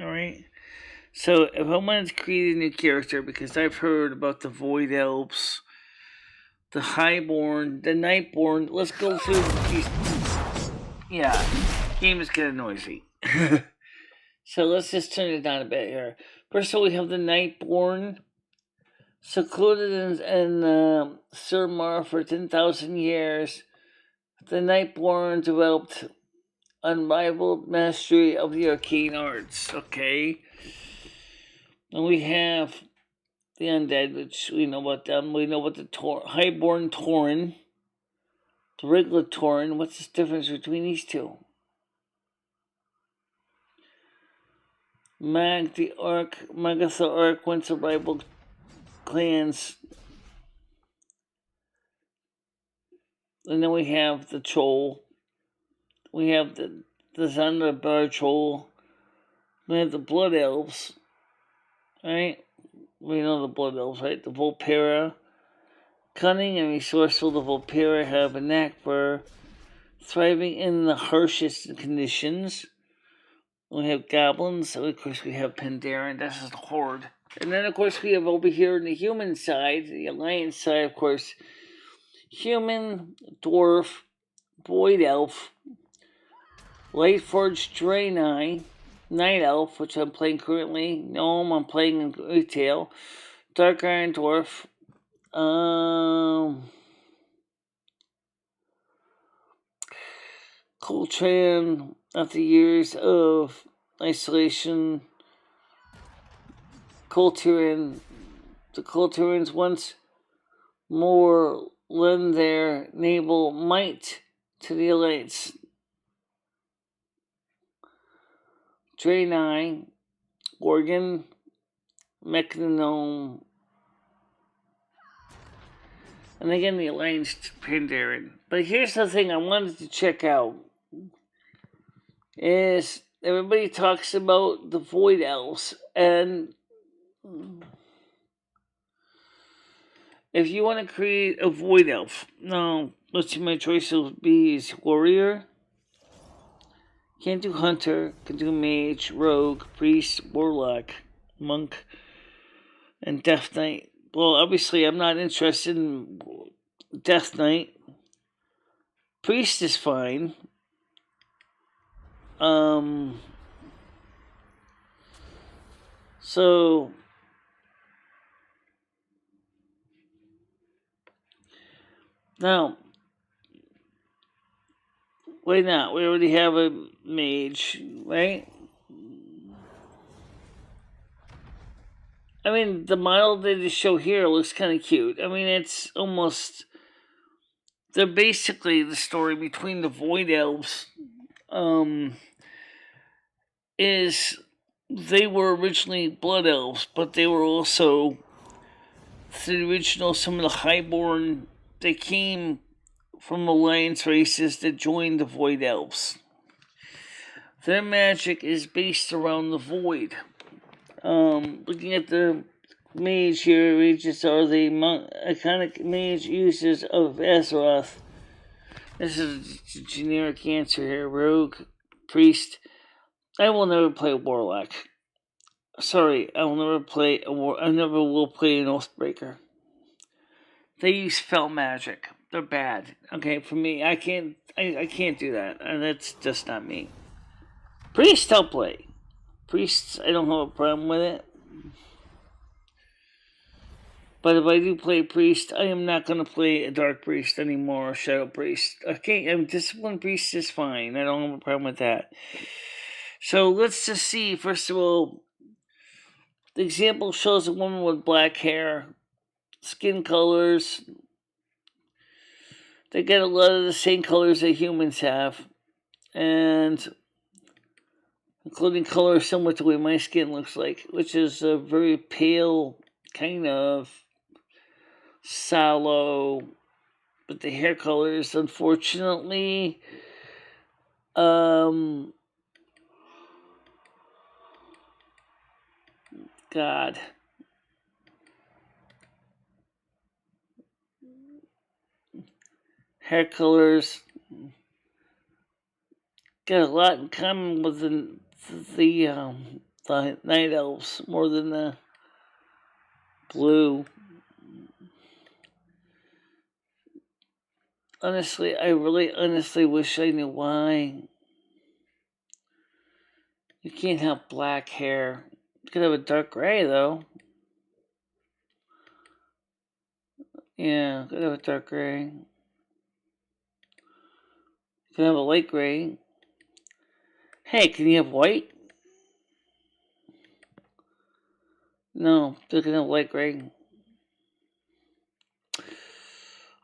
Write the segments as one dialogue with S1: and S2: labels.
S1: Alright? So, if I wanted to create a new character, because I've heard about the Void Elves, the Highborn, the Nightborn, let's go through these. Yeah, game is kind of noisy. So, let's just turn it down a bit here. First of all, we have the Nightborn, secluded in Surmar for 10,000 years. The Nightborn developed unrivaled mastery of the arcane arts. Okay. And we have the undead, which we know about them. We know about the Highborn Tauren, the regular Tauren. What's the difference between these two? The Magatha Ark went to rival clans. And then we have the Troll. We have the Zandabar Troll. We have the Blood Elves. Right? We know the Blood Elves, right? The Volpera. Cunning and resourceful, the Volpera have a knack for thriving in the harshest conditions. We have goblins, and of course we have Pandaren, this is the Horde. And then of course we have over here on the human side, the Alliance side, of course, human, dwarf, void elf, Lightforged Draenei, Night Elf, which I'm playing currently, Gnome, I'm playing in retail, Dark Iron Dwarf, Coltrane, after years of isolation, the Colterans once more lend their naval might to the elites. Draenei, Organ, Mechanome, and again the Alliance Pandaren. But here's the thing I wanted to check out. Is everybody talks about the Void Elves, and if you want to create a Void Elf, now let's see, my choice will be is Warrior. Can't do Hunter, can do Mage, Rogue, Priest, Warlock, Monk, and Death Knight. Well, obviously, I'm not interested in Death Knight. Priest is fine. So now, why not? We already have a mage, right? I mean, the model they just show here looks kind of cute. I mean, it's almost. They're basically the story between the Void Elves. Is they were originally Blood Elves, but they were also the original, some of the Highborn. They came from Alliance races that joined the Void Elves. Their magic is based around the Void. Looking at the mage here, mages are the iconic mage users of Azeroth. This is a generic answer here. Rogue, Priest. I will never play a Warlock. Sorry, I will never play I never will play an Oathbreaker. They use fell magic. They're bad. Okay, for me, I can't do that, and that's just not me. Priest, I'll play. Priests, I don't have a problem with it. But if I do play Priest, I am not going to play a Dark Priest anymore, or Shadow Priest. Okay, Disciplined Priest is fine. I don't have a problem with that. So let's just see, first of all, the example shows a woman with black hair, skin colors. They get a lot of the same colors that humans have, and including colors similar to what my skin looks like, which is a very pale, kind of sallow, but the hair colors, unfortunately, God. Hair colors got a lot in common with the the night elves more than the blue. Honestly, I really honestly wish I knew why. You can't have black hair. You could have a dark gray, though. Yeah, you could have a dark gray. You can have a light gray. Hey, can you have white? No, you can have light gray.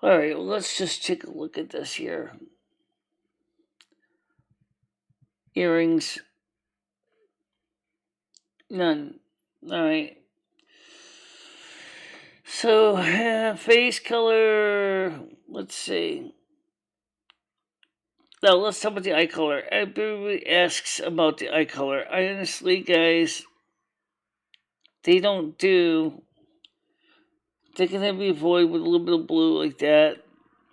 S1: Alright, well, let's just take a look at this here. Earrings. None. Alright. So, face color. Let's see. Now, let's talk about the eye color. Everybody asks about the eye color. I honestly, guys, they don't do. They can have you void with a little bit of blue like that.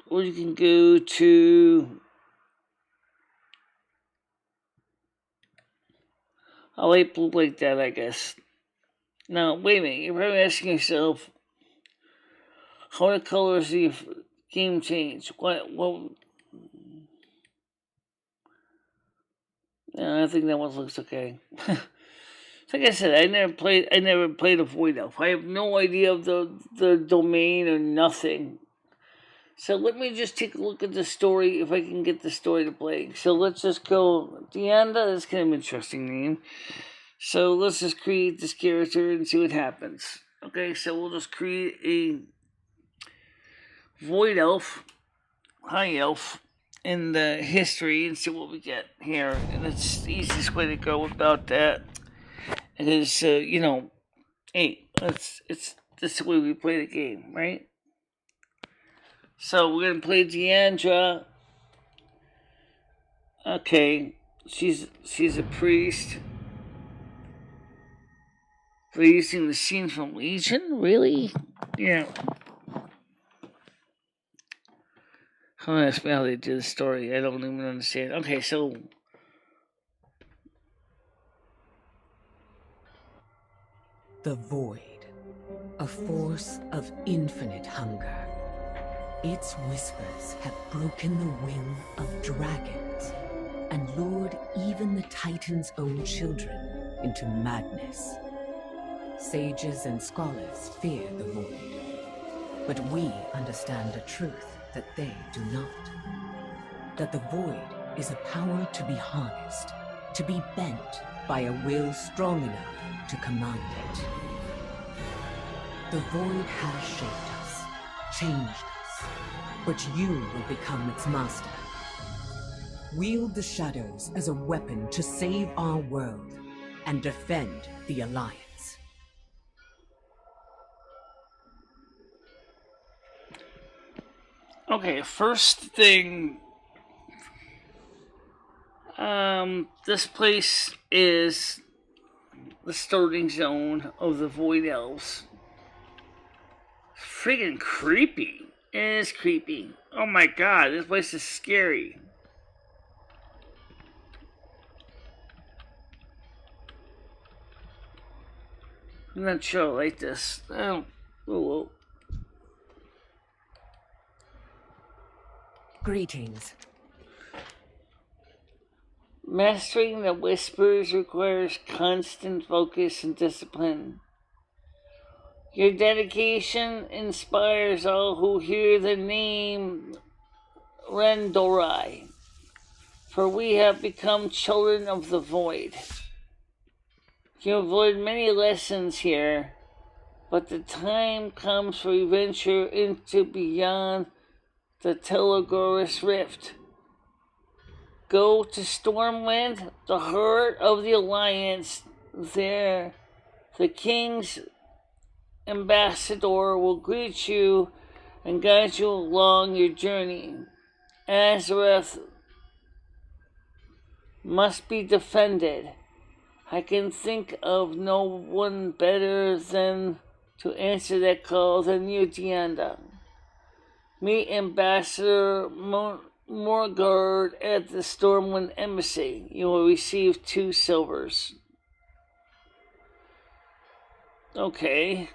S1: Or you can go to a light blue like that, I guess. Now, wait a minute. You're probably asking yourself, how the colors of the game change? What? I think that one looks okay. Like I said, I never played a Void Elf. I have no idea of the domain or nothing. So let me just take a look at the story, if I can get the story to play. So let's just go. Deanda is kind of an interesting name. So let's just create this character and see what happens. Okay, so we'll just create a Void Elf, High Elf, in the history and see what we get here. And it's the easiest way to go about that. It is, hey, it's this the way we play the game, right? So we're gonna play Deandra. Okay, she's a priest. They're using the scene from Legion, really? Yeah. Don't ask me how they do the story. I don't even understand. Okay, so
S2: the Void, a force of infinite hunger. Its whispers have broken the will of dragons and lured even the Titan's own children into madness. Sages and scholars fear the Void, but we understand a truth that they do not. That the Void is a power to be harnessed, to be bent by a will strong enough to command it. The Void has shaped us, changed us, but you will become its master. Wield the shadows as a weapon to save our world and defend the Alliance.
S1: okay, first thing, this place is the starting zone of the Void Elves. Freaking creepy. It is creepy. Oh my god, this place is scary. I'm not sure I like this. Oh.
S2: Greetings.
S1: Mastering the whispers requires constant focus and discipline. Your dedication inspires all who hear the name Rendorai, for we have become children of the Void. You have learned many lessons here, but the time comes for you venture into beyond the Telegoris Rift. Go to Stormwind, the heart of the Alliance. There, the King's ambassador will greet you and guide you along your journey. Azareth must be defended. I can think of no one better than to answer that call than you, Deanda. Meet Ambassador Morgard at the Stormwind Embassy. You will receive 2 silvers. Okay.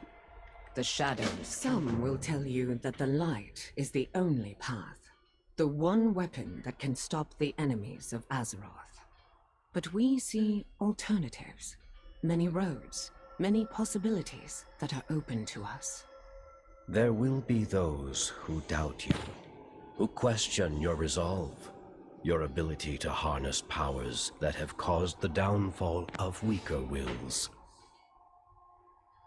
S2: The shadows. Some will tell you that the light is the only path, the one weapon that can stop the enemies of Azeroth. But we see alternatives, many roads, many possibilities that are open to us.
S3: There will be those who doubt you, who question your resolve, your ability to harness powers that have caused the downfall of weaker wills.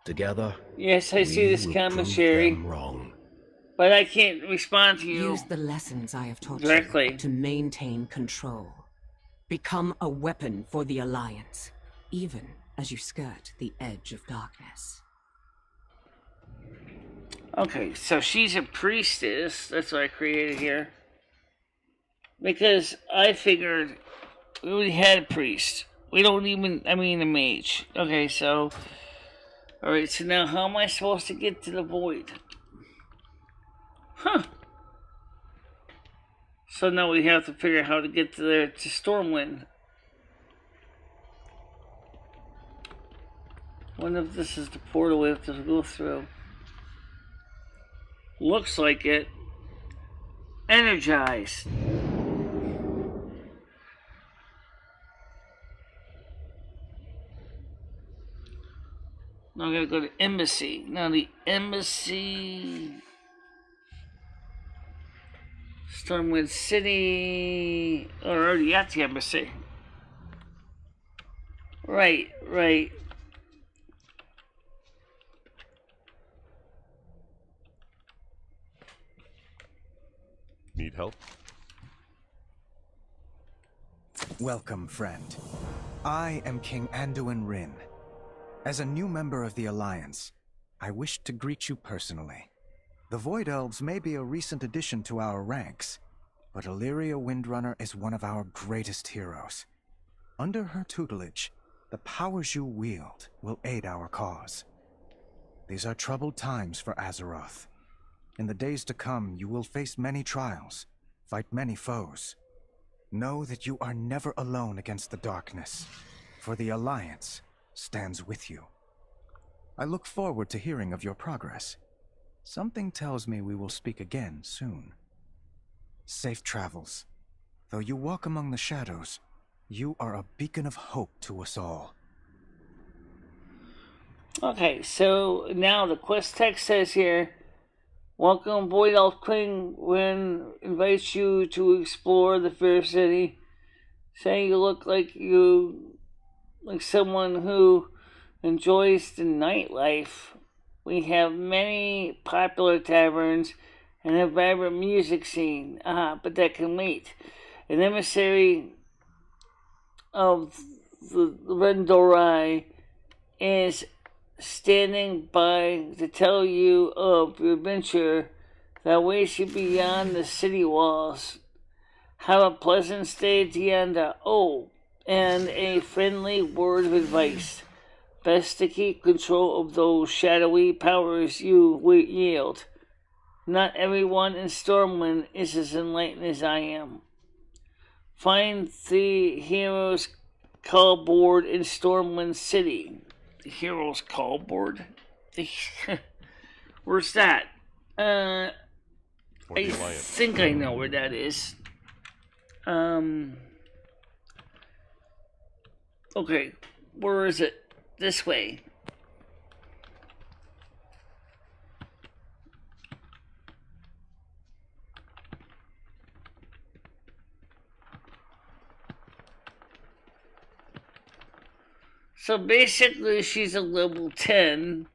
S3: Together,
S1: Yes, I see this
S3: we will
S1: commentary,
S3: prove them wrong.
S1: but I can't respond to you
S2: Use the lessons I have taught
S1: directly.
S2: you to maintain control. Become a weapon for the Alliance, even as you skirt the edge of darkness.
S1: Okay, so she's a priestess. That's what I created here. Because I figured we already had a priest. We don't even, I mean, a mage. Okay, so. Alright, so now how am I supposed to get to the void? Huh. So now we have to figure out how to get to there to Stormwind. Wonder if this is the portal we have to go through. Looks like it. Energized. Now I'm gonna go to Embassy. Now the Embassy... Stormwind City... Oh, we're already at the Embassy. Right.
S4: Need help?
S5: Welcome, friend. I am King Anduin Rin. As a new member of the Alliance, I wish to greet you personally. The Void Elves may be a recent addition to our ranks, but Illyria Windrunner is one of our greatest heroes. Under her tutelage, the powers you wield will aid our cause. These are troubled times for Azeroth. In the days to come, you will face many trials, fight many foes. Know that you are never alone against the darkness, for the Alliance stands with you. I look forward to hearing of your progress. Something tells me we will speak again soon. Safe travels. Though you walk among the shadows, you are a beacon of hope to us all.
S1: Okay, so now the quest text says here, welcome, Void Elf King Rin invites you to explore the fair city, saying you look like someone who enjoys the nightlife. We have many popular taverns and a vibrant music scene. But that can wait. An emissary of the Rendorai is standing by to tell you of your adventure that awaits you beyond the city walls. Have a pleasant stay at the end. And a friendly word of advice. Best to keep control of those shadowy powers you yield. Not everyone in Stormwind is as enlightened as I am. Find the Heroes Call Board in Stormwind City. The Heroes Call Board? Where's that? I think I know where that is. Okay, where is it? This way. So basically, she's a level 10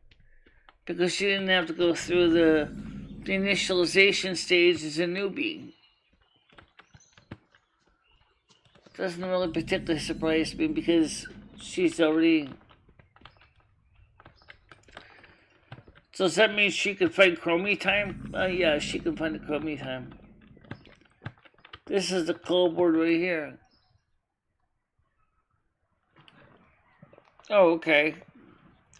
S1: because she didn't have to go through the initialization stage as a newbie. Doesn't really particularly surprise me because she's already... So does that mean she can find Chromie time? Yeah, she can find the Chromie time. This is the call board right here. Oh, okay.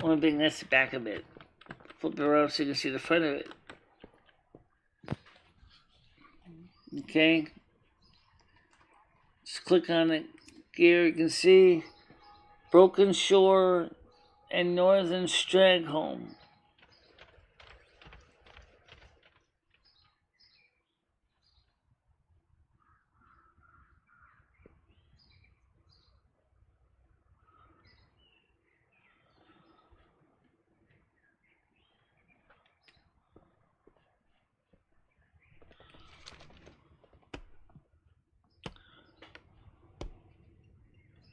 S1: Only thing, that's the back of it. Flip it around so you can see the front of it. Okay. Just click on it. Here you can see Broken Shore, and northern Stragholm.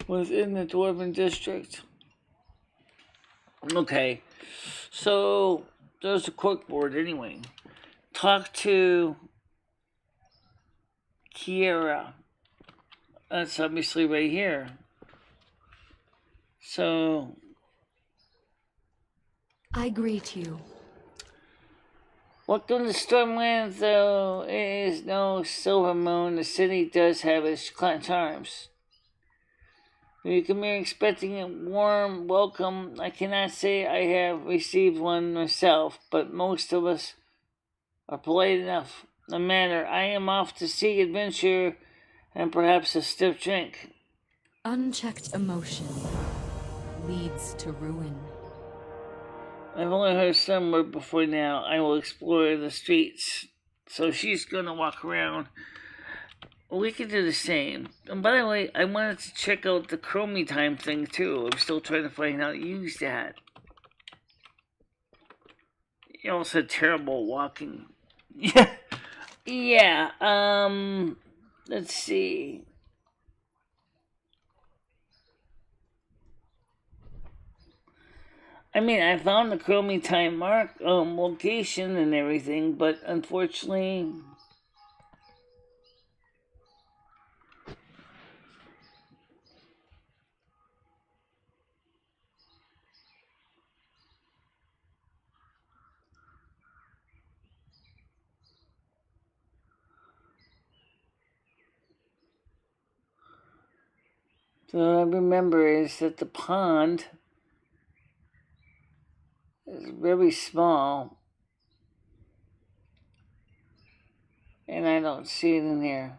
S1: Within the Dwarven District. Okay, so there's the corkboard anyway. Talk to Kiera. That's obviously right here. So
S4: I greet you.
S1: welcome to Stormlands, though it is no silver moon. The city does have its charms. You come here expecting a warm welcome. I cannot say I have received one myself, but most of us are polite enough. No matter, I am off to seek adventure and perhaps a stiff drink.
S4: Unchecked emotion leads to ruin.
S1: I've only heard some word before now. I will explore the streets. So she's gonna walk around. We could do the same. And by the way, I wanted to check out the Chromie time thing too. I'm still trying to find out how to use that. You also terrible walking. Yeah. Yeah, let's see. I mean, I found the Chromie time mark location and everything, but unfortunately so I remember is that the pond is very small, and I don't see it in here.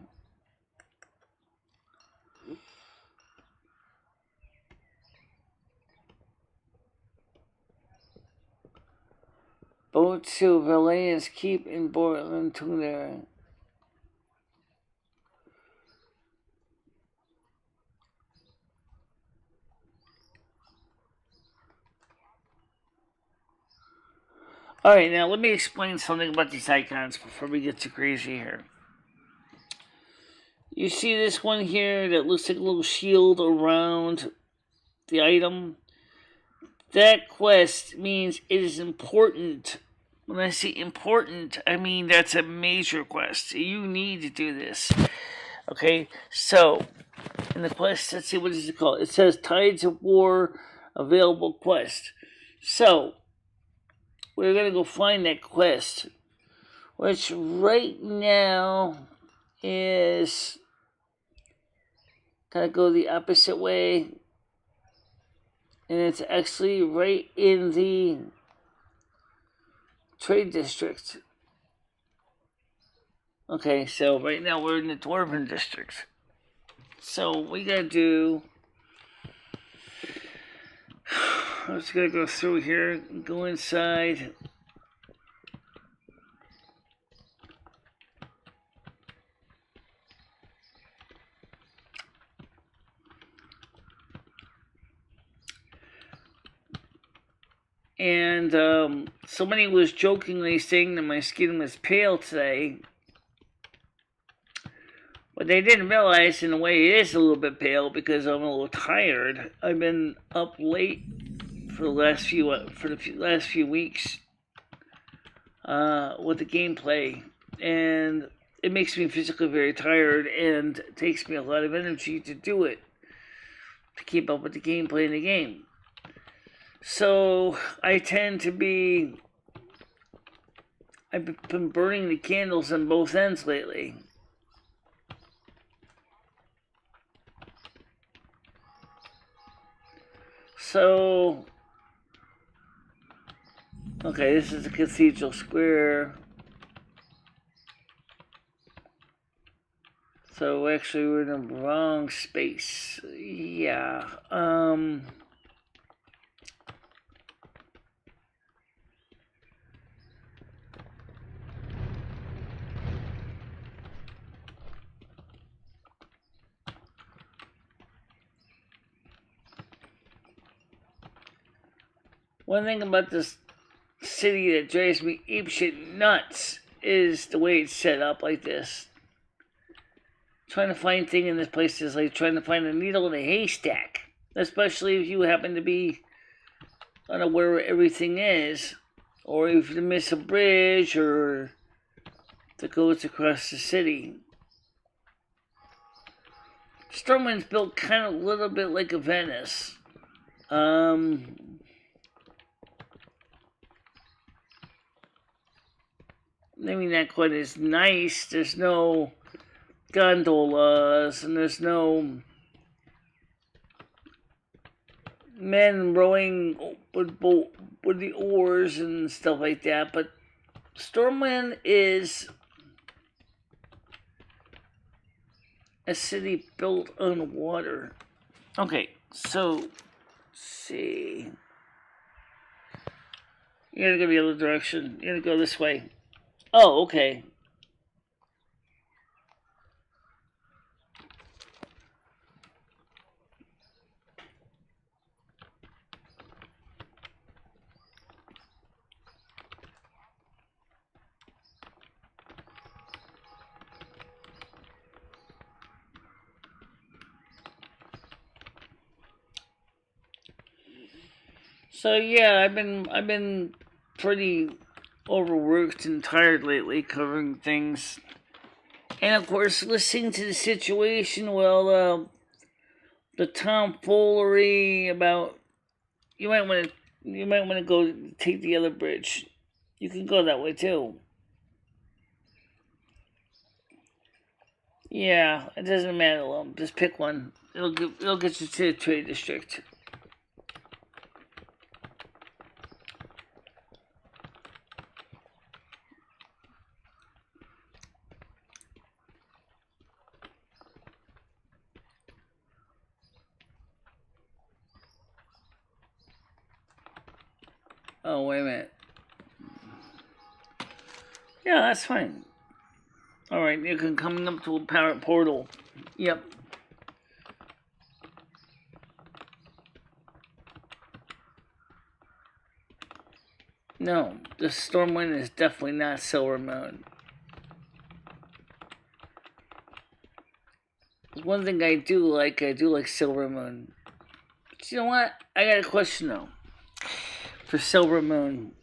S1: Boat to Valerian's Keep in Portland, Tuna. Alright, now let me explain something about these icons before we get too crazy here. You see this one here that looks like a little shield around the item? That quest means it is important. When I say important, I mean that's a major quest. You need to do this. Okay, so in the quest, let's see, what is it called? It says Tides of War available quest. So we're gonna go find that quest, which right now is gotta go the opposite way, and it's actually right in the trade district. Okay, so right now we're in the Dwarven district. So we gotta do. I'm just gonna go through here, go inside. And somebody was jokingly saying that my skin was pale today. But they didn't realize, in a way, it is a little bit pale because I'm a little tired. I've been up late for the last few weeks with the gameplay, and it makes me physically very tired, and it takes me a lot of energy to do it, to keep up with the gameplay in the game. So I tend to be. I've been burning the candles on both ends lately. So, okay, this is the Cathedral Square. So actually we're in the wrong space. Yeah. One thing about this city that drives me apeshit nuts is the way it's set up like this. Trying to find things in this place is like trying to find a needle in a haystack. Especially if you happen to be unaware where everything is. Or if you miss a bridge or that goes across the city. Stormwind's built kind of a little bit like a Venice. Maybe not quite as nice. There's no gondolas and there's no men rowing with the oars and stuff like that. But Stormwind is a city built on water. Okay, so let's see. You gotta go the other direction. You gotta go this way. Oh, okay. So yeah, I've been pretty overworked and tired lately covering things. And of course listening to the situation, well, the tomfoolery about you might want to go take the other bridge. You can go that way too. Yeah, it doesn't matter. Just pick one. It'll get you to the trade district. Oh, wait a minute. Yeah, that's fine. Alright, you can come up to a power portal. Yep. No, the Stormwind is definitely not Silver Moon. One thing I do like Silver Moon. But you know what? I got a question though. For Silver Moon.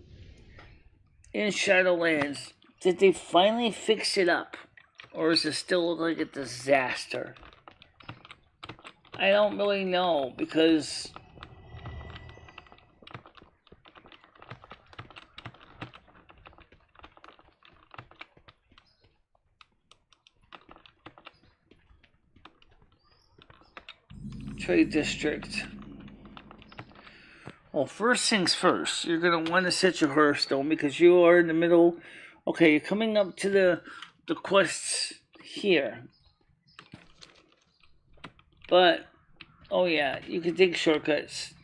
S1: In Shadowlands, did they finally fix it up? Or does it still look like a disaster? I don't really know because Trade District. Well, first things first, you're going to want to set your Hearthstone because you are in the middle. Okay, you're coming up to the quests here. But, oh yeah, you can take shortcuts.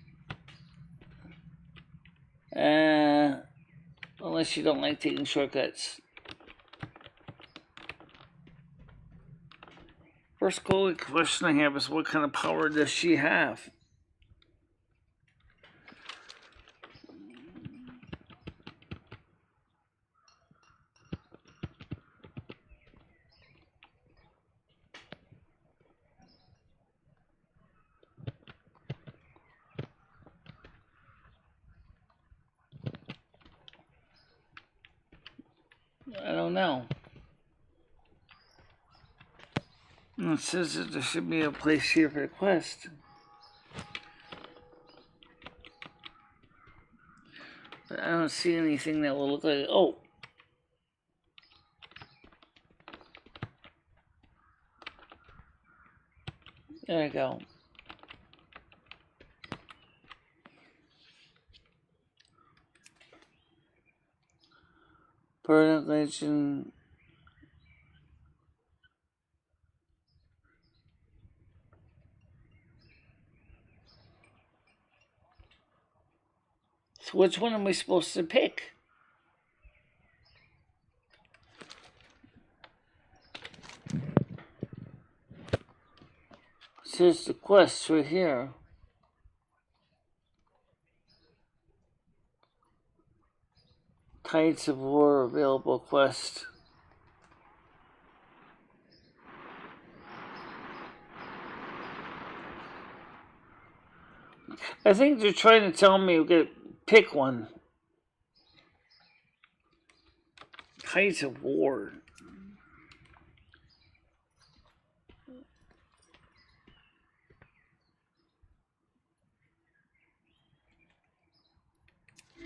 S1: Unless you don't like taking shortcuts. First question I have is what kind of power does she have? I don't know. It says that there should be a place here for the quest. But I don't see anything that will look like... Oh! There you go. Permanent legend... So which one am we supposed to pick? It says the quest right here. Tides of War available quest. I think they're trying to tell me to pick one. Tides of War.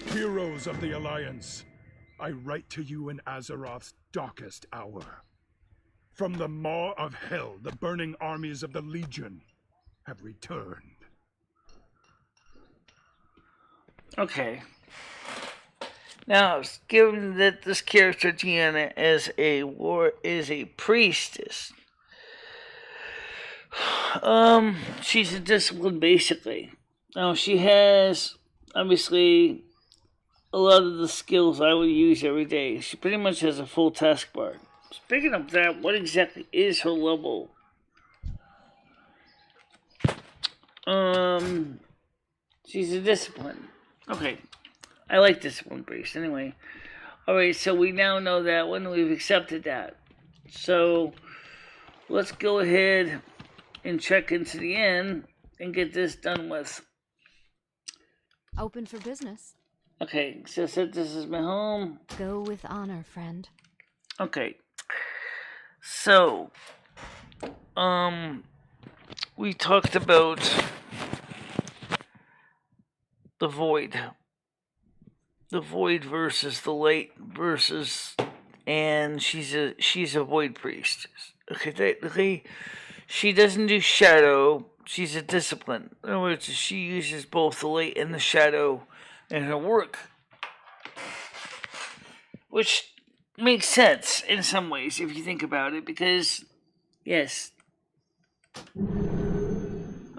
S6: Heroes of the Alliance, I write to you in Azeroth's darkest hour. From the maw of hell, the burning armies of the Legion have returned.
S1: Okay. Now, given that this character Deanna is a priestess, she's a discipline basically. Now she has obviously a lot of the skills I would use every day. She pretty much has a full taskbar. Speaking of that, what exactly is her level? She's a discipline. Okay. I like discipline priest anyway. Alright, so we now know that one. We've accepted that. So let's go ahead and check into the inn and get this done with.
S4: Open for business.
S1: Okay, so this is my home.
S4: Go with honor, friend.
S1: Okay. So, we talked about the void. The void versus the light versus, and she's a void priest. Okay, technically, she doesn't do shadow. She's a discipline. In other words, she uses both the light and the shadow in her work, which makes sense in some ways if you think about it. Because, yes.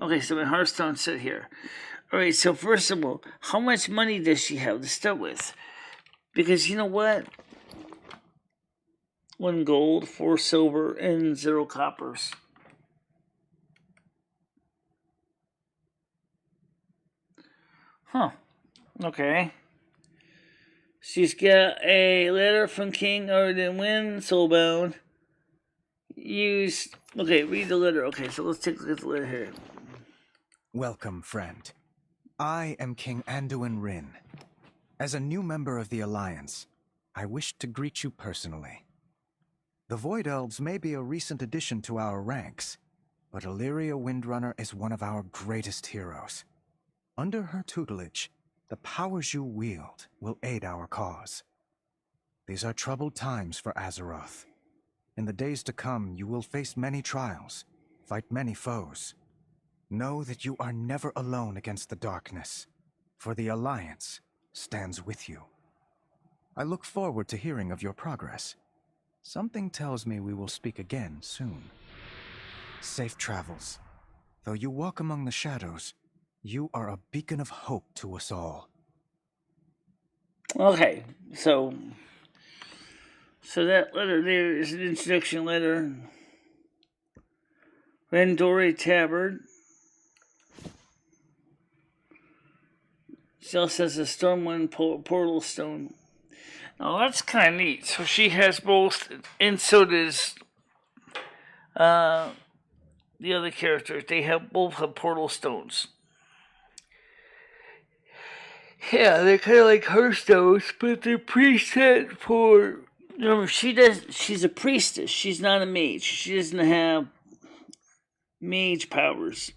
S1: Okay, so my Hearthstone set here. Alright, so first of all, how much money does she have to start with? Because you know what? 1 gold, 4 silver, and 0 coppers. Huh. Okay. She's got a letter from King Arden Win, Soulbound. Okay, read the letter. Okay, so let's take a look at the letter here.
S5: Welcome, friend. I am King Anduin Rin. As a new member of the Alliance, I wish to greet you personally. The Void Elves may be a recent addition to our ranks, but Illyria Windrunner is one of our greatest heroes. Under her tutelage, the powers you wield will aid our cause. These are troubled times for Azeroth. In the days to come, you will face many trials, fight many foes. Know that you are never alone against the darkness, for the Alliance stands with you. I look forward to hearing of your progress. Something tells me we will speak again soon. Safe travels. Though you walk among the shadows, you are a beacon of hope to us all.
S1: Okay, so that letter there is an introduction letter. Randori Tabard. She also has a Stormwind Portal Stone. Now that's kind of neat. So she has both, and so does the other characters. They both have Portal Stones. Yeah, they're kind of like her stones, but they're preset for. Remember, she's a priestess. She's not a mage. She doesn't have mage powers.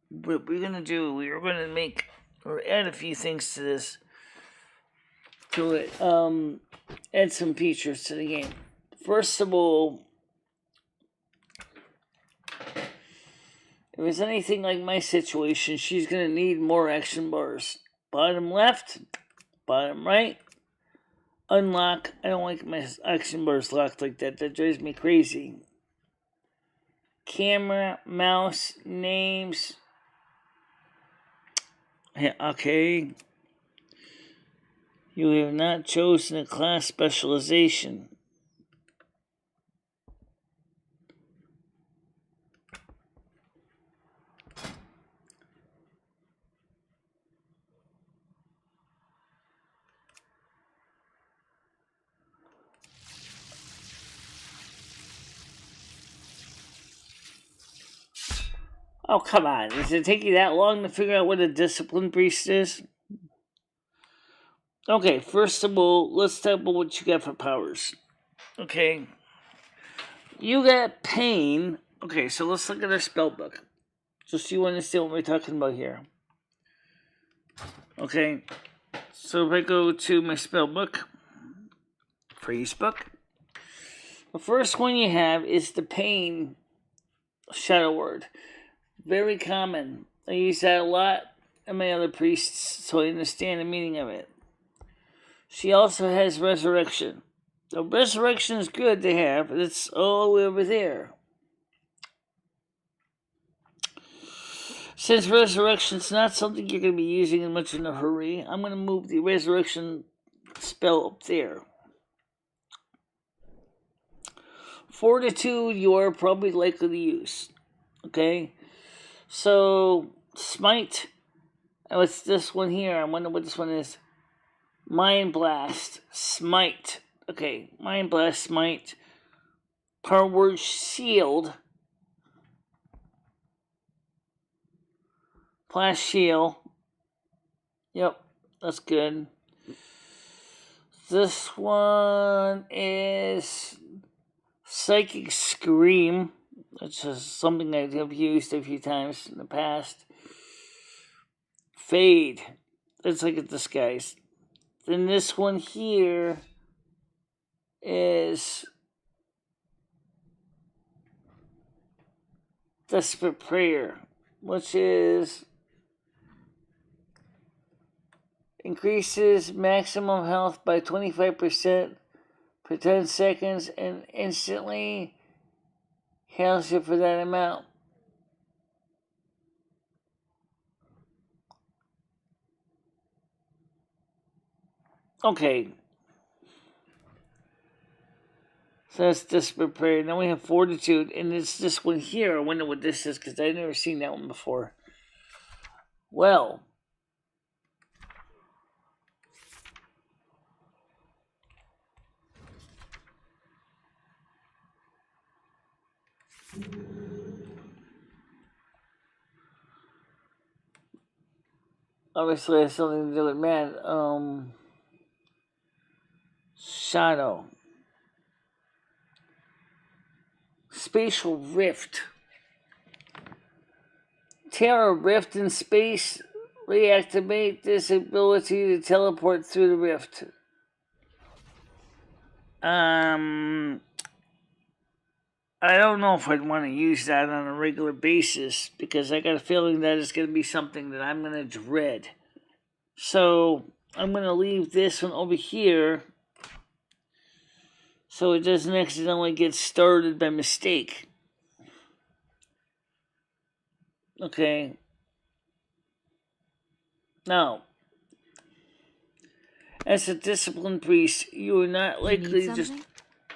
S1: What we're gonna do, we are gonna make or add a few things to this. To it, add some features to the game. First of all, if it's anything like my situation, she's gonna need more action bars. Bottom left, bottom right, unlock. I don't like my action bars locked like that. That drives me crazy. Camera, mouse, names. Yeah, okay. You have not chosen a class specialization. Oh, come on. Does it take you that long to figure out what a disciplined priest is? Okay, first of all, let's talk about what you got for powers. Okay. You got pain. Okay, so let's look at our spell book. Just so you understand what we're talking about here. Okay. So if I go to my spell book, phrase book, the first one you have is the pain shadow word. Very common. I use that a lot in my other priests, so I understand the meaning of it. She also has resurrection. Now, resurrection is good to have, but it's all the way over there. Since resurrection's not something you're going to be using in much in a hurry, I'm going to move the resurrection spell up there. Fortitude, you are probably likely to use. Okay? So, smite. What's this one here? I wonder what this one is. Mind Blast. Smite. Okay, Mind Blast, Smite. Power word Shield. Blast Shield. Yep, that's good. This one is Psychic Scream, which is something I have used a few times in the past. Fade. That's like a disguise. Then this one here is Desperate Prayer, which is increases maximum health by 25% for 10 seconds and instantly heals you for that amount. Okay. So that's Desperate Prayer. Now we have Fortitude, and it's this one here. I wonder what this is, because I've never seen that one before. Well. Obviously, it has something to do with man. Shadow. Spatial Rift. Tear a rift in space. Reactivate this ability to teleport through the rift. I don't know if I'd want to use that on a regular basis because I got a feeling that it's going to be something that I'm going to dread. So I'm going to leave this one over here so it doesn't accidentally get started by mistake. Okay. Now, as a disciplined priest, you are not likely just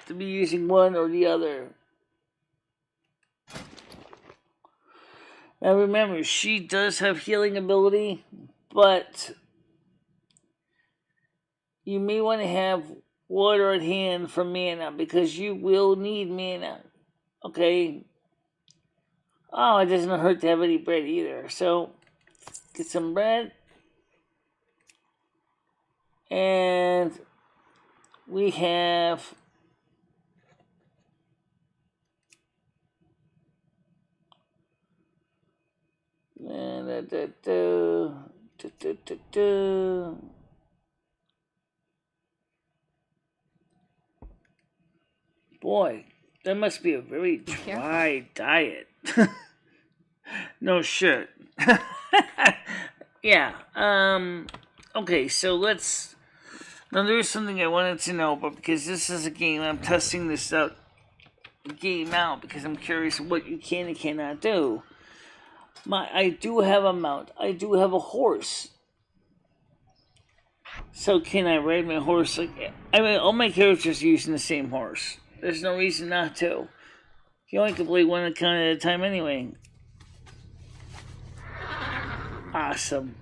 S1: to be using one or the other. Now remember, she does have healing ability, but you may want to have water at hand for mana because you will need mana. Okay? Oh, it doesn't hurt to have any bread either. So, get some bread. And we have boy, that must be a very dry diet. No shit. Yeah. Okay, so let's. Now there's something I wanted to know, but because this is a game, I'm testing this game out because I'm curious what you can and cannot do. I do have a mount. I do have a horse. So can I ride my horse? I mean, all my characters are using the same horse. There's no reason not to. You only can play one account at a time anyway. Awesome.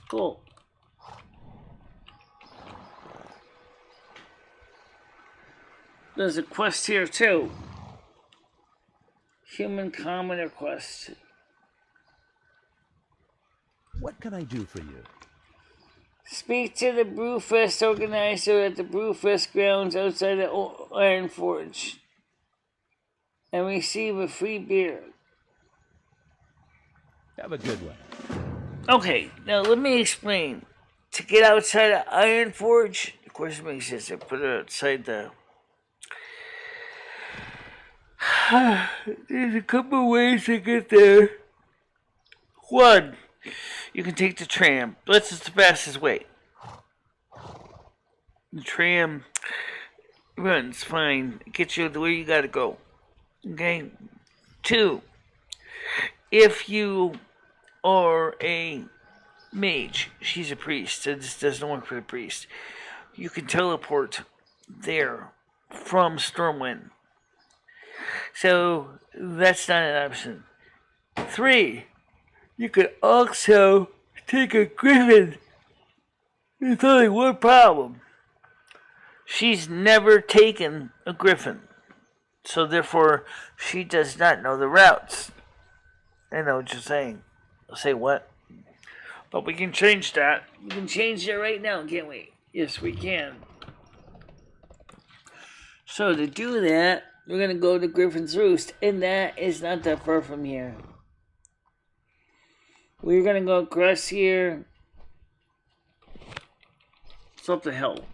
S1: Cool. There's a quest here too. Human commoner quest.
S7: What can I do for you?
S1: Speak to the Brewfest organizer at the Brewfest grounds outside the Iron Forge and receive a free beer.
S7: Have a good one.
S1: Okay, now let me explain. To get outside of Iron Forge, of course it makes sense to put it outside the... There's a couple ways to get there. One, you can take the tram. That's just the fastest way. The tram runs fine. It gets you to where you gotta go. Okay? Two, if you are a mage, she's a priest, so this doesn't work for the priest, you can teleport there from Stormwind. So that's not an option. Three, you could also take a griffin. There's only one problem. She's never taken a griffin. So therefore, she does not know the routes. I know what you're saying. Say what? But we can change that. We can change that right now, can't we? Yes, we can. So to do that, we're going to go to Griffin's Roost, and that is not that far from here. We're going to go across here. It's up the hill.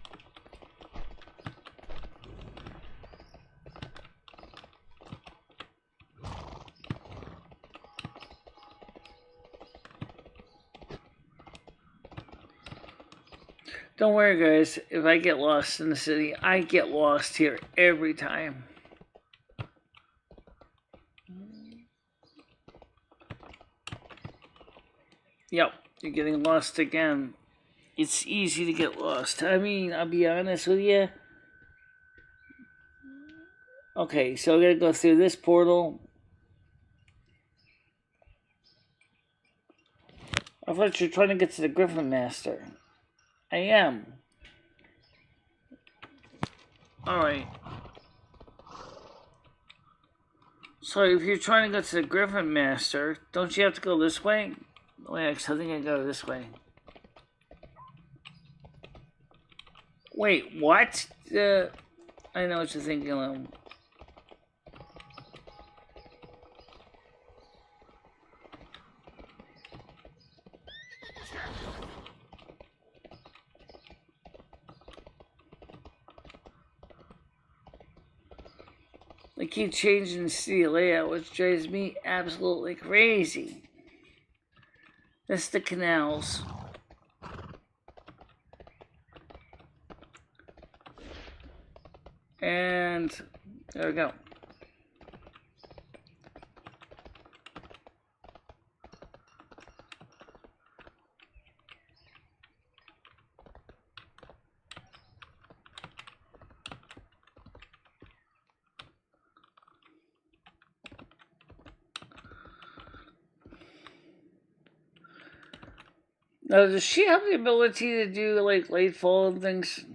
S1: Don't worry, guys. If I get lost in the city, I get lost here every time. Yep, you're getting lost again. It's easy to get lost. I mean, I'll be honest with you. Okay, so I gotta go through this portal. I thought you were trying to get to the Griffin Master. I am. Alright. So if you're trying to go to the Griffin Master, don't you have to go this way? Wait, I think I go this way. Wait, what? I know what you're thinking of. They keep changing the city layout, which drives me absolutely crazy. That's the canals. And there we go. Now, does she have the ability to do, like, Lightfall and things?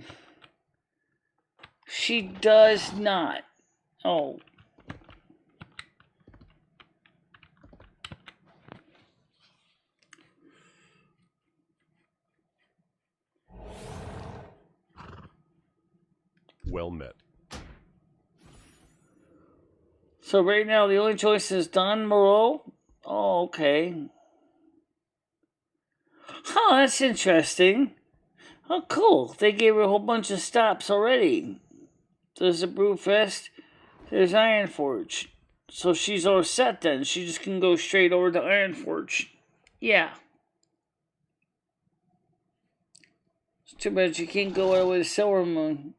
S1: She does not. Oh.
S8: Well met.
S1: So right now, the only choice is Don Moreau? Oh, okay. Oh, that's interesting. Oh, cool. They gave her a whole bunch of stops already. There's the Brewfest. There's Iron Forge. So she's all set then. She just can go straight over to Iron Forge. Yeah. It's too bad she can't go all the way to Silver Moon.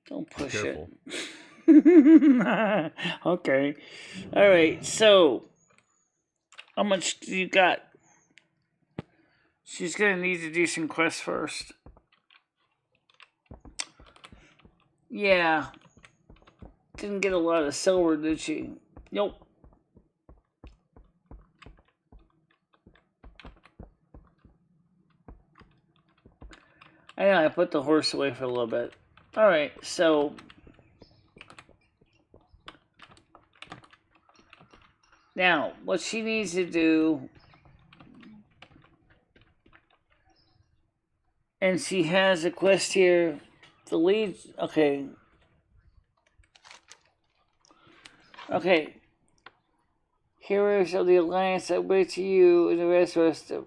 S1: Don't push
S8: Careful.
S1: it. Okay. Alright, so how much do you got? She's gonna need to do some quests first. Yeah. Didn't get a lot of silver, did she? Nope. I know, I put the horse away for a little bit. Alright, so Now, what she needs to do, and she has a quest here, the lead, okay. Okay. Heroes of the Alliance, I wait to you and the rest of us to...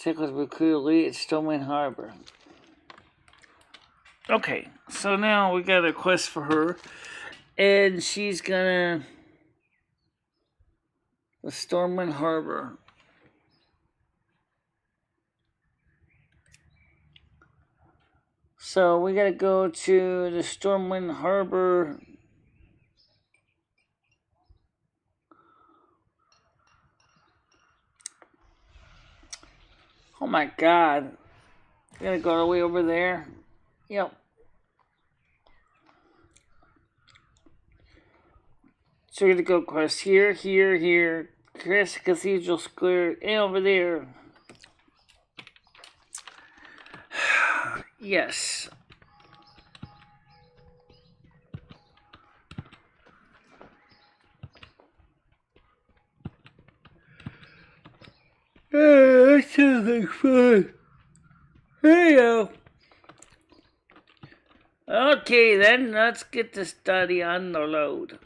S1: Check with Recruit Elite at Stoneman Harbor. Okay, so now we got a quest for her. And she's gonna... The Stoneman Harbor. So we gotta go to the Stormwind Harbor. Oh my god. We gotta go all the way over there. Yep. So we're gonna go across here, here, here. Across Cathedral Square, and over there. Yes. That sounds like fun. There you go. Okay, then let's get the study on the load.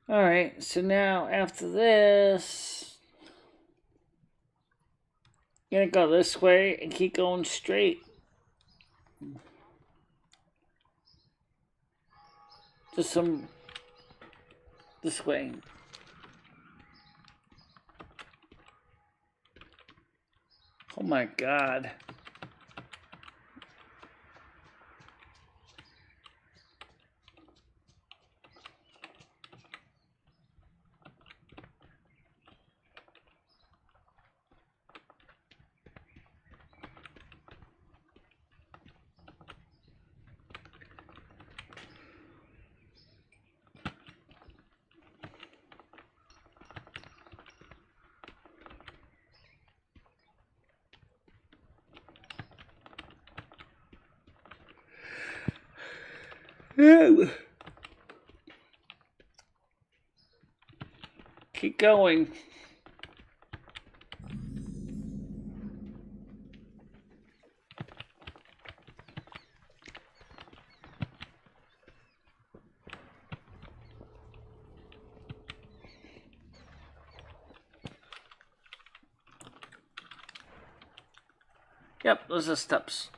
S1: Alright, so now after this, you're gonna go this way and keep going straight. Just some this way. Oh my god. Keep going. Yep, those are steps.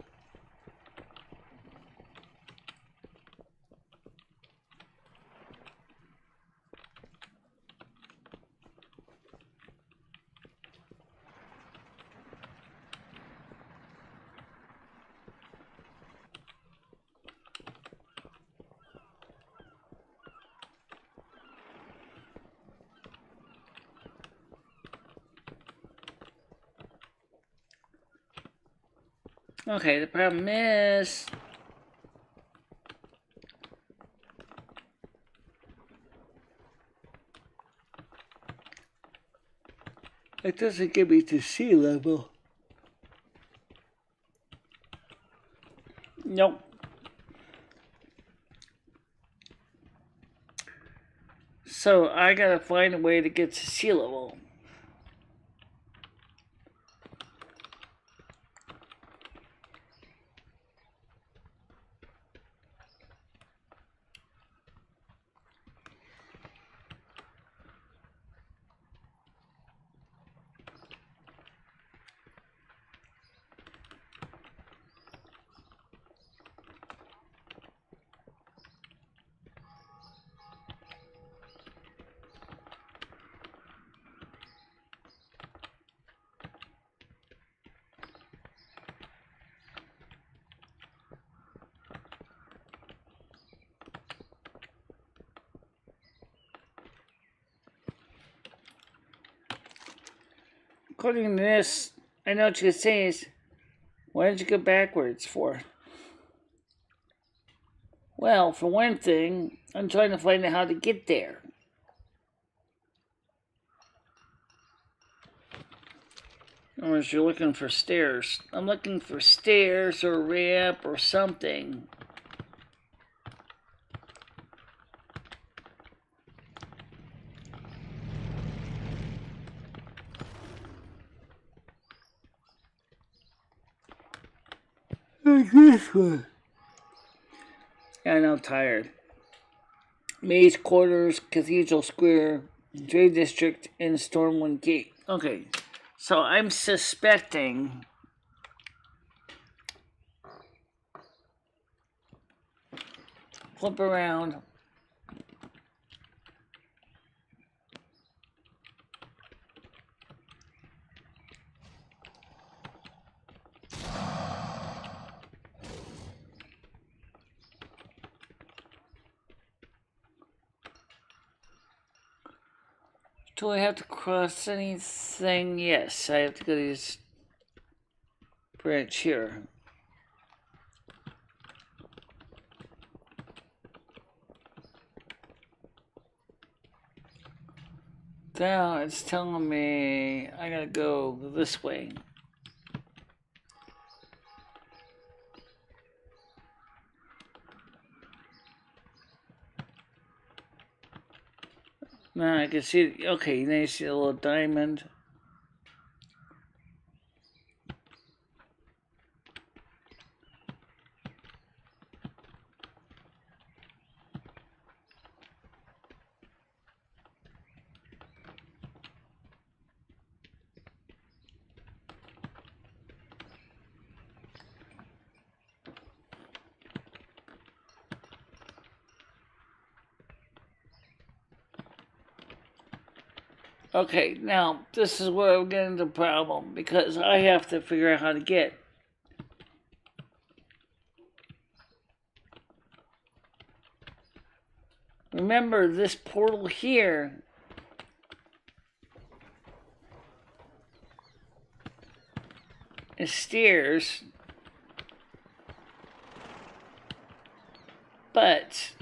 S1: Okay, the problem is... it doesn't get me to sea level. Nope. So I gotta find a way to get to sea level. according to this, I know what you could say is, why did you go backwards for? Well, for one thing, I'm trying to find out how to get there. Or is you're looking for stairs? I'm looking for stairs or a ramp or something. Like this one. Yeah, I know, I'm tired. Maze Quarters, Cathedral Square, Trade District, and Stormwind Gate. Okay, so I'm suspecting flip around. Do I have to cross anything? Yes, I have to go to this branch here. Now it's telling me I gotta go this way. Now I can see, okay, now you see a little diamond. Okay, now this is where I'm getting the problem because I have to figure out how to get. Remember, this portal here is stairs, but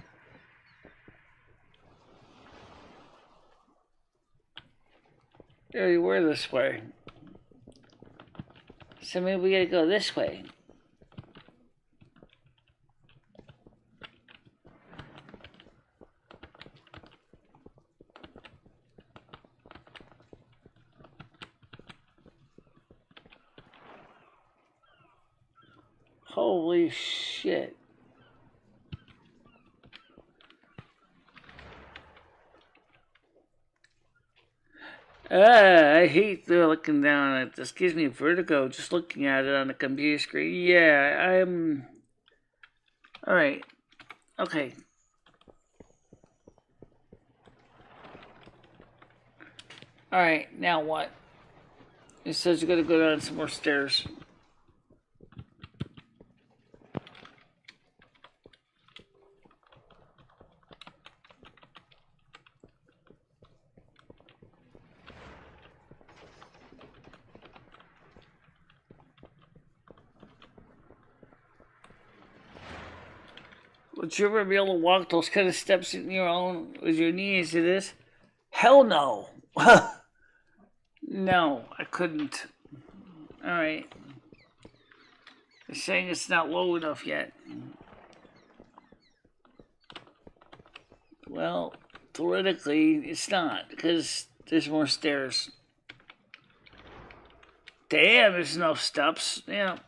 S1: we were this way. So maybe we gotta go this way. Holy shit. I hate looking down at this. Gives me vertigo just looking at it on the computer screen. Yeah, I'm... Alright. Okay. Alright, now what? It says you gotta go down some more stairs. Would you ever be able to walk those kind of steps in your own with your knees to this? Hell no. No, I couldn't. Alright. They're saying it's not low enough yet. Well, theoretically, it's not, because there's more stairs. Damn, there's enough steps. Yeah.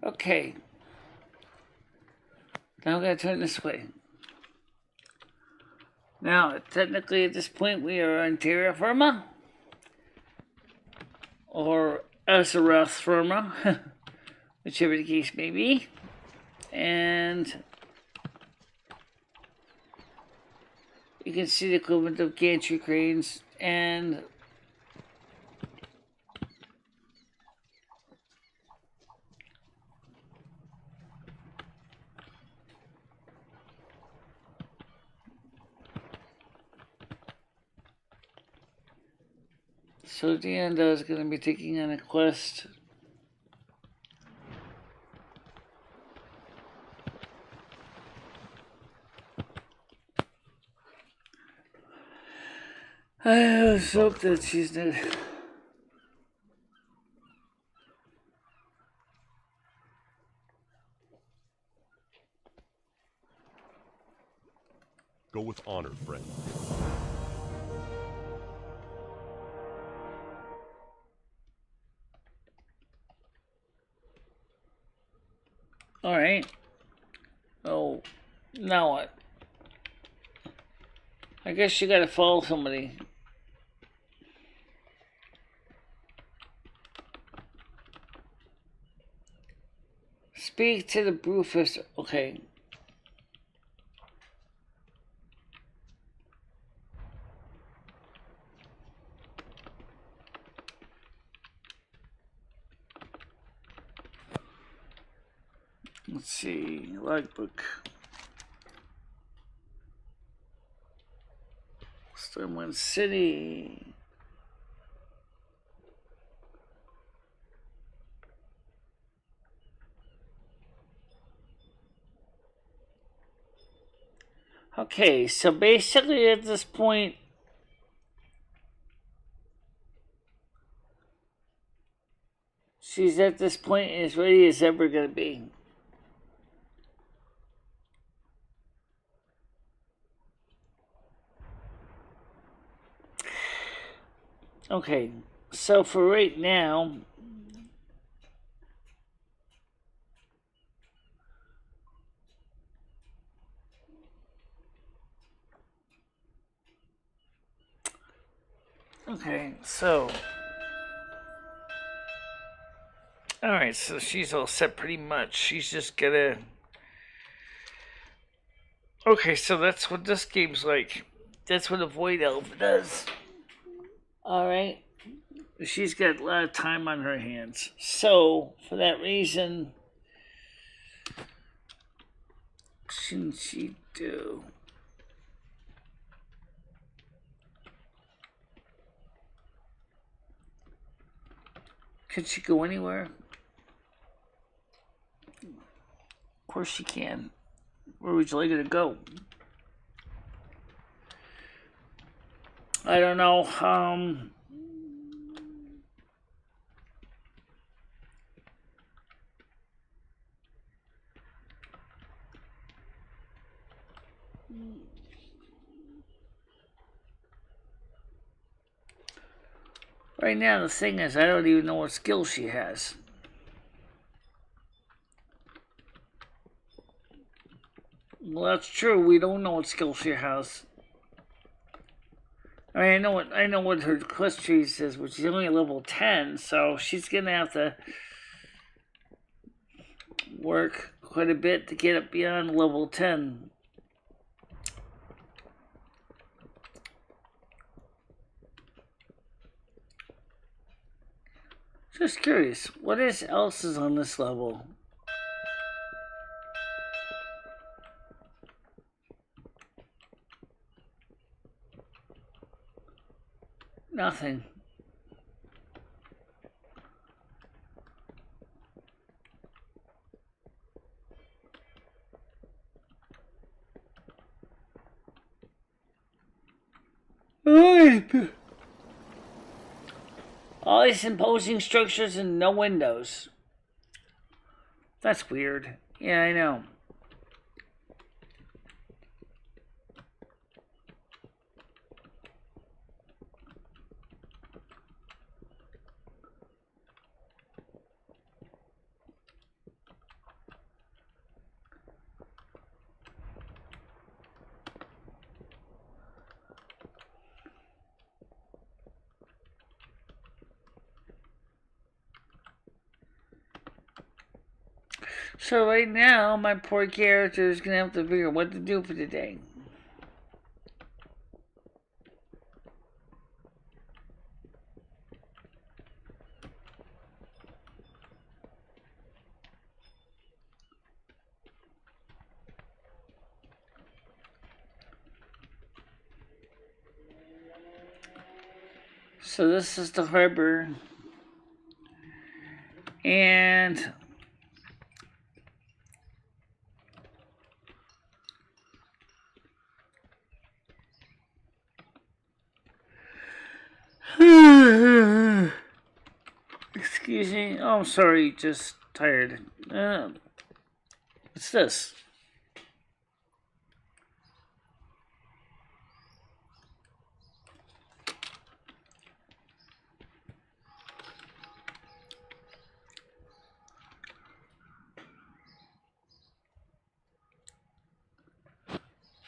S1: Okay. Now we gotta turn this way. Now, technically at this point we are on terra firma. Or Azeroth firma. Whichever the case may be. And you can see the equivalent of gantry cranes and so Deanda is going to be taking on a quest. I just hope that she's not.
S8: Go with honor, friend.
S1: Alright. Oh, now what? I guess you gotta follow somebody. Speak to the Brewfist. Okay. Let's see. Logbook. Stormwind City. Okay, so basically at this point, she's at this point as ready as ever gonna be. Okay, so for right now, okay, so alright, so she's all set pretty much. She's just gonna. Okay, so that's what this game's like. That's what a Void Elf does. Alright. She's got a lot of time on her hands. So, for that reason, what shouldn't she do? Could she go anywhere? Of course she can. Where would you like her to go? I don't know. Right now, the thing is, I don't even know what skill she has. Well, that's true. We don't know what skill she has. I mean, I know what her quest tree says, which is only level 10, so she's gonna have to work quite a bit to get up beyond level 10. Just curious, what else is on this level? Nothing. All these imposing structures and no windows. That's weird. Yeah, I know. So right now, my poor character is going to have to figure out what to do for the day. So this is the harbor. And excuse me. Oh, I'm sorry. Just tired. What's this?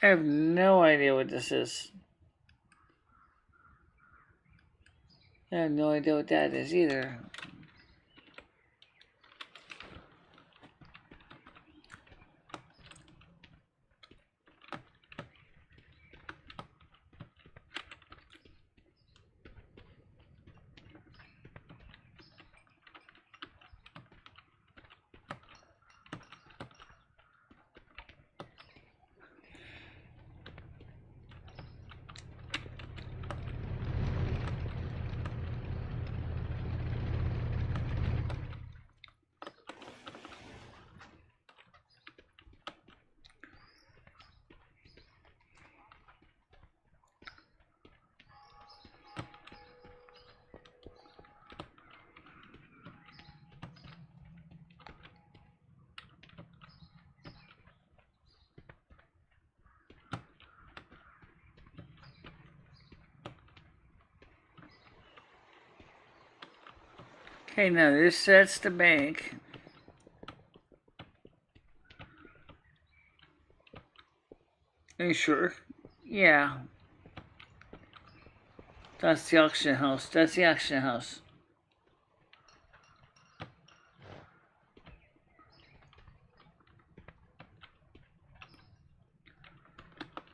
S1: I have no idea what this is. I have no idea what that is either. Okay, now that's the bank. Are you sure? Yeah. That's the auction house. That's the auction house.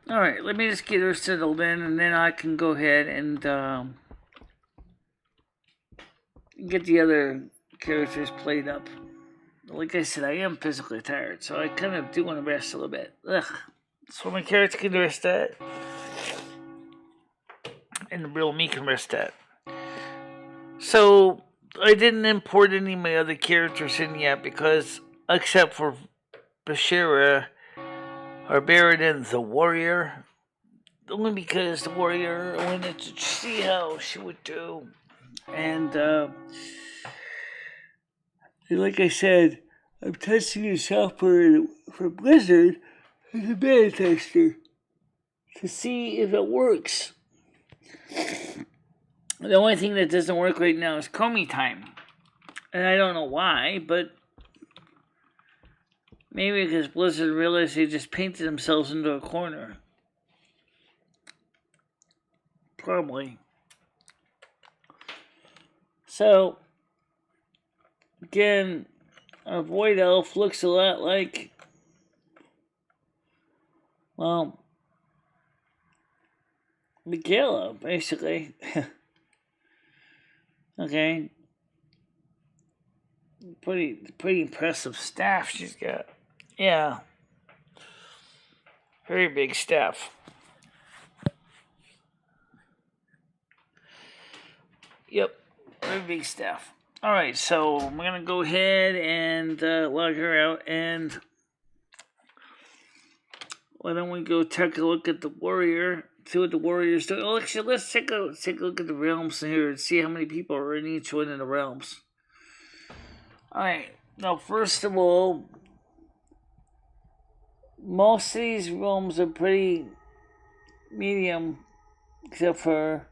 S1: Alright, let me just get her settled in and then I can go ahead and get the other characters played up. Like I said, I am physically tired, so I kind of do want to rest a little bit. Ugh. So my character can rest at. And the real me can rest at. So, I didn't import any of my other characters in yet because, except for Bashira, our Baron, the warrior. Only because the warrior, I wanted to see how she would do. And, like I said, I'm testing the software for Blizzard as a beta tester to see if it works. The only thing that doesn't work right now is Comey time. And I don't know why, but maybe because Blizzard realized they just painted themselves into a corner. Probably. So, again, our Void Elf looks a lot like, well, Michaela, basically. Okay. Pretty impressive staff she's got. Yeah. Very big staff. Yep. Very big staff. Alright, so I'm going to go ahead and log her out, and why don't we go take a look at the warrior, see what the warrior's doing. Oh, actually, let's take a look at the realms here and see how many people are in each one of the realms. Alright, now first of all, most of these realms are pretty medium, except for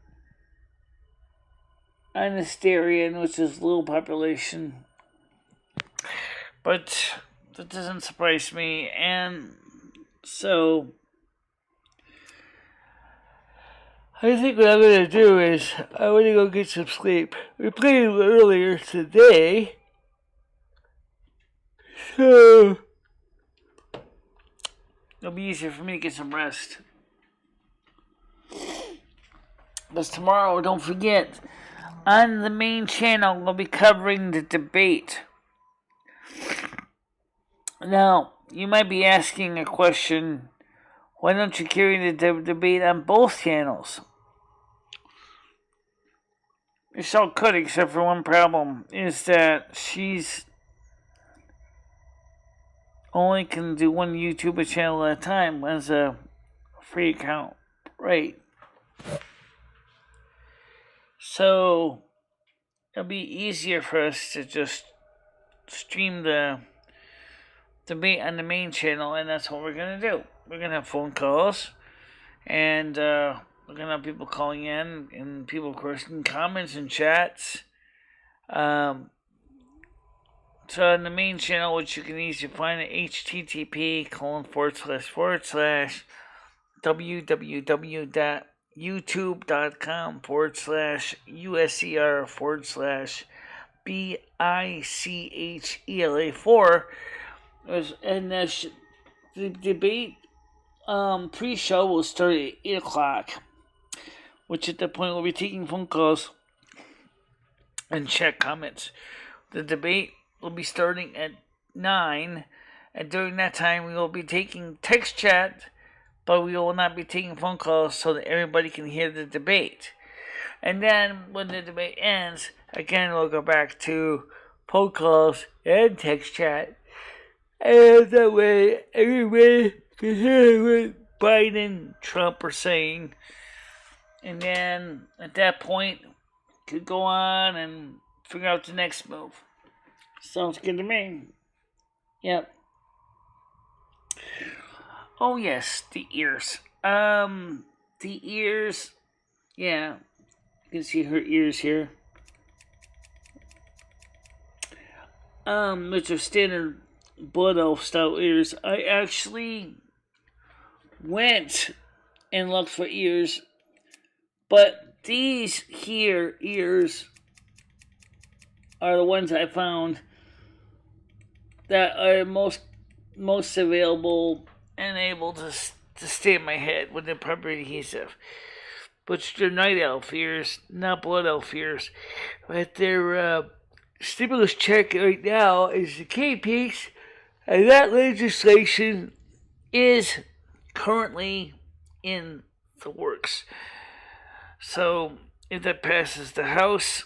S1: Anasterian, which is low population. But that doesn't surprise me, and so I think what I'm going to do is I'm going to go get some sleep. We played a little earlier today, so it'll be easier for me to get some rest. But tomorrow, don't forget, on the main channel, we'll be covering the debate. Now, you might be asking a question, why don't you carry the debate on both channels? Michelle could, except for one problem, is that she's only can do one YouTube channel at a time as a free account. Right. So it'll be easier for us to just stream the debate on the main channel, and that's what we're gonna do. We're gonna have phone calls, and we're gonna have people calling in, and people posting comments and chats. So in the main channel, which you can easily find at http://www.youtube.com/USER/BICHELA4. And the debate pre-show will start at 8 o'clock, which at that point we'll be taking phone calls and chat comments. The debate will be starting at 9, and during that time we will be taking text chat, but we will not be taking phone calls so that everybody can hear the debate. And then when the debate ends, again we'll go back to phone calls and text chat, and that way everybody can hear what Biden, Trump are saying. And then at that point, could go on and figure out the next move. Sounds good to me. Yep. Oh yes, the ears. The ears. Yeah, you can see her ears here. Which are standard Blood Elf style ears. I actually went and looked for ears, but these here ears are the ones I found that are most available and able to stay in my head with the proper adhesive. But they're night elf ears, not blood elf ears. But their stimulus check right now is the K piece, and that legislation is currently in the works. So if that passes the House,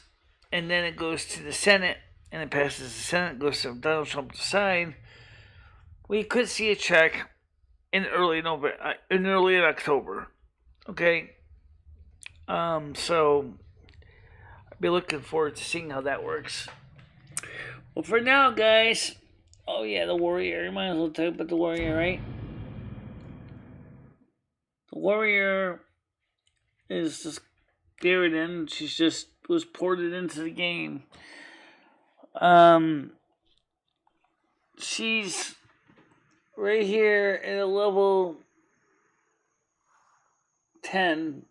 S1: and then it goes to the Senate, and it passes the Senate, goes to Donald Trump to sign, we could see a check in early October. Okay, so I'll be looking forward to seeing how that works. Well, for now, guys. Oh yeah, the Warrior. You might as well talk about the Warrior, right? The Warrior is just buried in. She's just was ported into the game. She's right here at a level 10.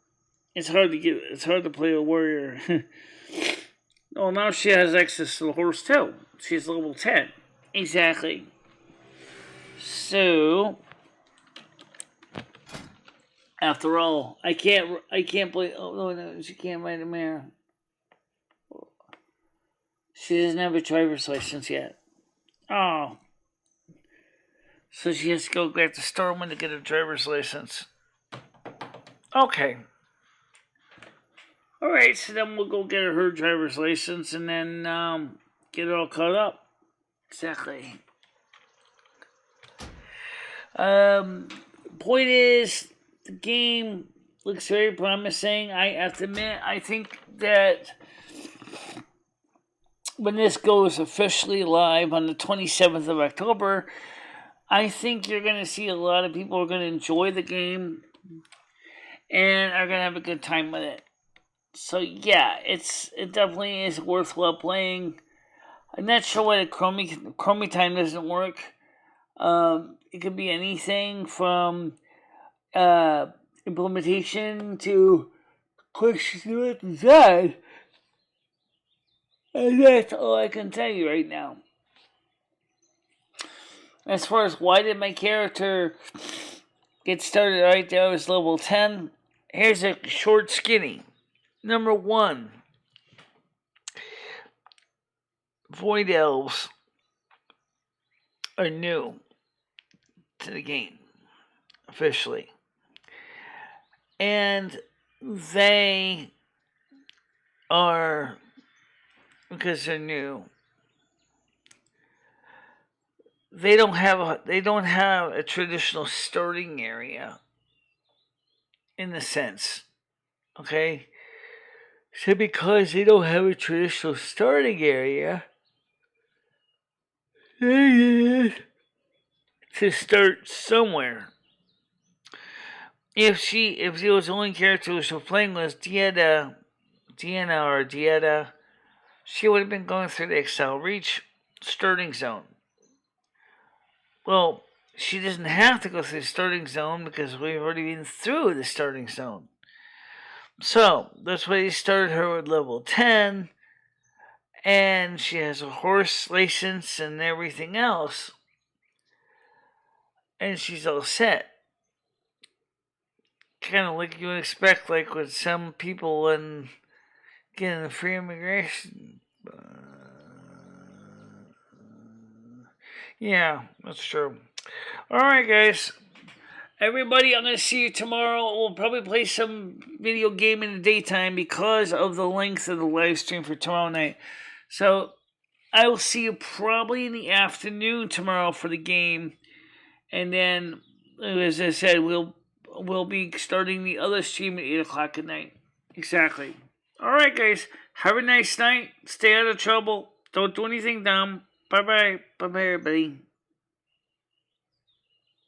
S1: It's hard to play a Warrior. Well, now she has access to the horse too. She's level 10. Exactly. So, after all, I can't play. Oh no, she can't ride a mare. She doesn't have a driver's license yet. Oh, so she has to go back to Stormwind to get a driver's license. Okay. All right, so then we'll go get her driver's license and then get it all caught up. Exactly. Point is, the game looks very promising. I have to admit, I think that when this goes officially live on the 27th of October, I think you're going to see a lot of people are going to enjoy the game and are going to have a good time with it. So yeah, it definitely is worthwhile playing. I'm not sure why the Chromie time doesn't work. It could be anything from implementation to questions with design. And that's all I can tell you right now. As far as why did my character get started right there as level 10, here's a short skinny. Number 1, Void Elves are new to the game, officially. And they are, because they're new, they don't have a traditional starting area in the sense, okay? So because they don't have a traditional starting area, they to start somewhere. If it was the only character she was playing was Dieta, she would have been going through the Excel Reach starting zone. Well, she doesn't have to go through the starting zone because we've already been through the starting zone. So that's why they started her with level 10, and she has a horse license and everything else, and she's all set. Kind of like you would expect, like with some people and getting the free immigration. Yeah, that's true. Alright, guys. Everybody, I'm going to see you tomorrow. We'll probably play some video game in the daytime because of the length of the live stream for tomorrow night. So, I will see you probably in the afternoon tomorrow for the game. And then, as I said, we'll be starting the other stream at 8 o'clock at night. Exactly. Alright, guys. Have a nice night. Stay out of trouble. Don't do anything dumb. Bye-bye. Bye-bye, everybody.